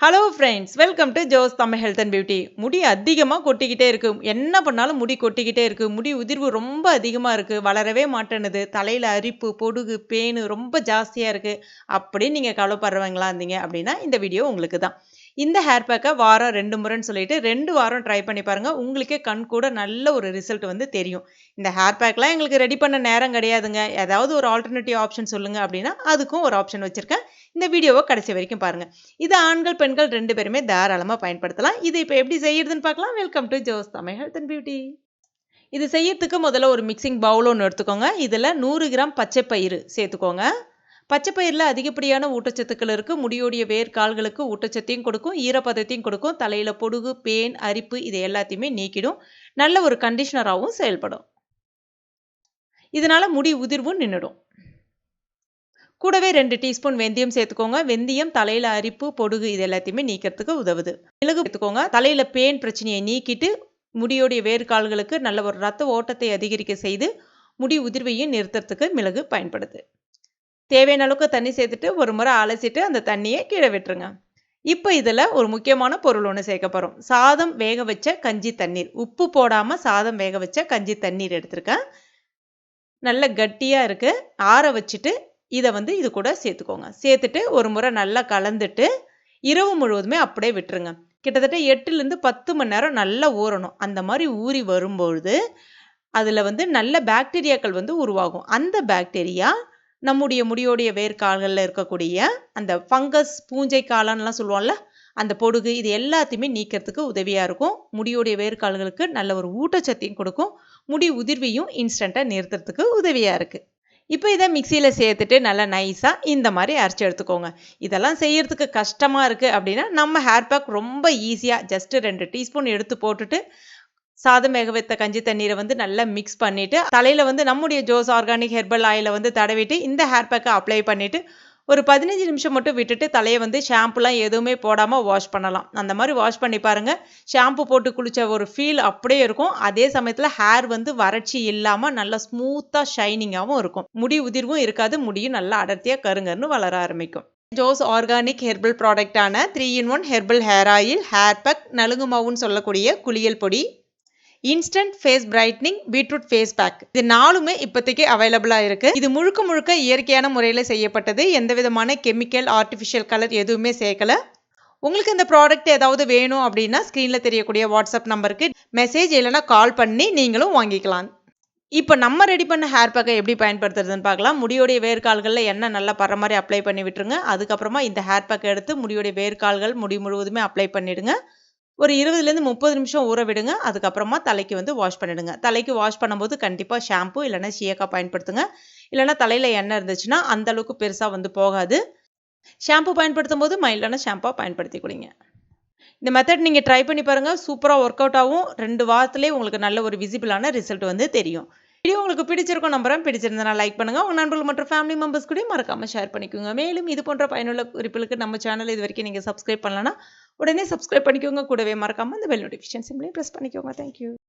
Hello friends, welcome to Jo's Tamil health and beauty. முடி அதிகமாக கொட்டிக்கிட்டே இருக்கு. என்ன பண்ணாலும் முடி கொட்டிக்கிட்டே இருக்கு. முடி உதிர்வு ரொம்ப அதிகமாக இருக்கு. வளரவே மாட்டேனுது. தலையில் அரிப்பு, பொடுகு, பேனு ரொம்ப ஜாஸ்தியாக இருக்கு. அப்படின்னு நீங்கள் கவலைப்படுறவங்களா இருந்தீங்க அப்படின்னா இந்த வீடியோ உங்களுக்கு தான். இந்த ஹேர் பேக்கை வாரம் 2 முறைன்னு சொல்லிட்டு 2 வாரம் ட்ரை பண்ணி பாருங்க. உங்களுக்கே கண் கூட நல்ல ஒரு ரிசல்ட் வந்து தெரியும். இந்த ஹேர் பேக்லாம் எங்களுக்கு ரெடி பண்ண நேரம் கிடையாதுங்க. ஏதாவது ஒரு ஆல்டர்னேட்டிவ் ஆப்ஷன் சொல்லுங்க அப்படின்னா அதுக்கும் ஒரு ஆப்ஷன் வச்சிருக்கேன். இந்த வீடியோவை கடைசி வரைக்கும் பாருங்க. இது ஆண்கள் பெண்கள் 2 பேருமே தாராளமாக பயன்படுத்தலாம். இது இப்போ எப்படி செய்யறதுன்னு பார்க்கலாம். Welcome to Jo's Tamil health and beauty. இது செய்யறதுக்கு முதல்ல ஒரு மிக்சிங் பவுல் ஒன்று எடுத்துக்கோங்க. இதில் 100 கிராம் பச்சை பயிறு சேர்த்துக்கோங்க. பச்சை பயிரில் அதிகப்படியான ஊட்டச்சத்துக்கள் இருக்குது. முடியோடைய வேர் கால்களுக்கு ஊட்டச்சத்தையும் கொடுக்கும், ஈரப்பதத்தையும் கொடுக்கும், தலையில் பொடுகு, பேன், அரிப்பு இது எல்லாத்தையுமே நீக்கிடும். நல்ல ஒரு கண்டிஷனராகவும் செயல்படும். இதனால் முடி உதிர்வும் நின்றுடும். கூடவே 2 டீஸ்பூன் வெந்தயம் சேர்த்துக்கோங்க. வெந்தயம் தலையில் அரிப்பு, பொடுகு இது எல்லாத்தையுமே நீக்கிறதுக்கு உதவுது. மிளகு சேர்த்துக்கோங்க. தலையில் பேன் பிரச்சனையை நீக்கிட்டு முடியோடைய வேர்கால்களுக்கு நல்ல ஒரு ரத்த ஓட்டத்தை அதிகரிக்க செய்து முடி உதிர்வையும் நிறுத்துறதுக்கு மிளகு பயன்படுது. தேவையான அளவுக்கு தண்ணி சேர்த்துட்டு ஒரு முறை அலசிட்டு அந்த தண்ணியை கீழே விட்டுருங்க. இப்போ இதில் ஒரு முக்கியமான பொருள் ஒன்று சேர்க்க போகிறோம். சாதம் வேக வச்ச கஞ்சி தண்ணீர். உப்பு போடாமல் சாதம் வேக வச்ச கஞ்சி தண்ணீர் எடுத்திருக்கேன். நல்ல கட்டியாக இருக்குது. ஆற வச்சுட்டு இதை இது கூட சேர்த்துக்கோங்க. சேர்த்துட்டு ஒரு முறை நல்லா கலந்துட்டு இரவு முழுவதுமே அப்படியே விட்டுருங்க. கிட்டத்தட்ட 8லேருந்து 10 மணி நேரம் நல்லா ஊறணும். அந்த மாதிரி ஊறி வரும்பொழுது அதில் நல்ல பாக்டீரியாக்கள் உருவாகும். அந்த பாக்டீரியா நம்முடைய முடியோடைய வேர்கால்களில் இருக்கக்கூடிய அந்த ஃபங்கஸ், பூஞ்சை காளான்லாம் சொல்லுவோம்ல, அந்த பொடுகு இது எல்லாத்தையுமே நீக்கிறதுக்கு உதவியாக இருக்கும். முடியோடைய வேர்கால்களுக்கு நல்ல ஒரு ஊட்டச்சத்தையும் கொடுக்கும். முடி உதிர்வையும் இன்ஸ்டண்ட்டாக நிறுத்துறதுக்கு உதவியாக இருக்குது. இப்போ இதை மிக்சியில் சேர்த்துட்டு நல்லா நைஸாக இந்த மாதிரி அரைச்சி எடுத்துக்கோங்க. இதெல்லாம் செய்யறதுக்கு கஷ்டமாக இருக்குது அப்படின்னா நம்ம ஹேர் பேக் ரொம்ப ஈஸியாக ஜஸ்ட்டு 2 டீஸ்பூன் எடுத்து போட்டுட்டு சாதம் வேக வைத்த கஞ்சி தண்ணீரை நல்லா மிக்ஸ் பண்ணிவிட்டு தலையில் நம்முடைய ஜோஸ் ஆர்கானிக் ஹெர்பல் ஆயிலை தடவிட்டு இந்த ஹேர் பேக்கை அப்ளை பண்ணிவிட்டு ஒரு 15 நிமிஷம் மட்டும் விட்டுட்டு தலையை ஷாம்புலாம் எதுவுமே போடாமல் வாஷ் பண்ணலாம். அந்த மாதிரி வாஷ் பண்ணி பாருங்கள். ஷாம்பு போட்டு குளித்த ஒரு ஃபீல் அப்படியே இருக்கும். அதே சமயத்தில் ஹேர் வறட்சி இல்லாமல் நல்லா ஸ்மூத்தாக ஷைனிங்காகவும் இருக்கும். முடி உதிர்வும் இருக்காது. முடியும் நல்லா அடர்த்தியாக கருங்கருன்னு வளர ஆரம்பிக்கும். ஜோஸ் ஆர்கானிக் ஹெர்பல் ப்ராடக்டான 3-in-1 herbal hair oil, hair pack, நலுங்கு மாவுன்னு சொல்லக்கூடிய குளியல் பொடி, instant face brightening, beetroot face pack இது 4மே இப்போதைக்கு அவைலபிளாக இருக்குது. இது முழுக்க முழுக்க இயற்கையான முறையில் செய்யப்பட்டது. எந்த விதமான கெமிக்கல், ஆர்டிஃபிஷியல் கலர் எதுவுமே சேர்க்கலை. உங்களுக்கு இந்த ப்ராடக்ட் ஏதாவது வேணும் அப்படின்னா ஸ்க்ரீனில் தெரியக்கூடிய வாட்ஸ்அப் நம்பருக்கு மெசேஜ் இல்லைனா கால் பண்ணி நீங்களும் வாங்கிக்கலாம். இப்போ நம்ம ரெடி பண்ண ஹேர் பேக்கை எப்படி பயன்படுத்துறதுன்னு பார்க்கலாம். முடியோடைய வேர்கால்களில் எண்ணெய் நல்லா படுற மாதிரி அப்ளை பண்ணி விட்டுருங்க. அதுக்கப்புறமா இந்த ஹேர் பேக்கை எடுத்து முடியோடைய வேர்கால்கள் முடி முழுவதுமே அப்ளை பண்ணிவிடுங்க. ஒரு 20லேருந்து 30 நிமிஷம் ஊற விடுங்க. அதுக்கப்புறமா தலைக்கு வாஷ் பண்ணிடுங்க. தலைக்கு வாஷ் பண்ணும்போது கண்டிப்பாக ஷாம்பு இல்லைனா சீயக்காய் பயன்படுத்துங்க. இல்லைனா தலையில் எண்ணெய் இருந்துச்சுன்னா அந்த அளவுக்கு பெருசாக போகாது. ஷாம்பு பயன்படுத்தும் போது மைல்டான ஷாம்பாக பயன்படுத்தி கொடுங்க. இந்த மெத்தட் நீங்கள் ட்ரை பண்ணி பாருங்கள். சூப்பராக ஒர்க் அவுட் ஆகும். 2 வாரத்திலே உங்களுக்கு நல்ல ஒரு விசிபிளான ரிசல்ட் தெரியும். வீடியோ உங்களுக்கு பிடிச்சிருக்கும் நம்புறேன். பிடிச்சிருந்தா லைக் பண்ணுங்க. உங்கள் நண்பர்கள் மற்றும் ஃபேமிலி மெம்பர்ஸ் கூட மறக்காம ஷேர் பண்ணிக்கோங்க. மேலும் இது போன்ற பயனுள்ள குறிப்புகளுக்கு நம்ம சேனல் இது வரைக்கும் நீங்கள் சப்ஸ்கிரைப் பண்ணலன்னா உடனே சப்ஸ்கிரைப் பண்ணிக்கோங்க. கூடவே மறக்காம அந்த பெல் நோட்டிஃபிகேஷன் சிம்லையும் ப்ரெஸ் பண்ணிக்கோங்க. தேங்க்யூ.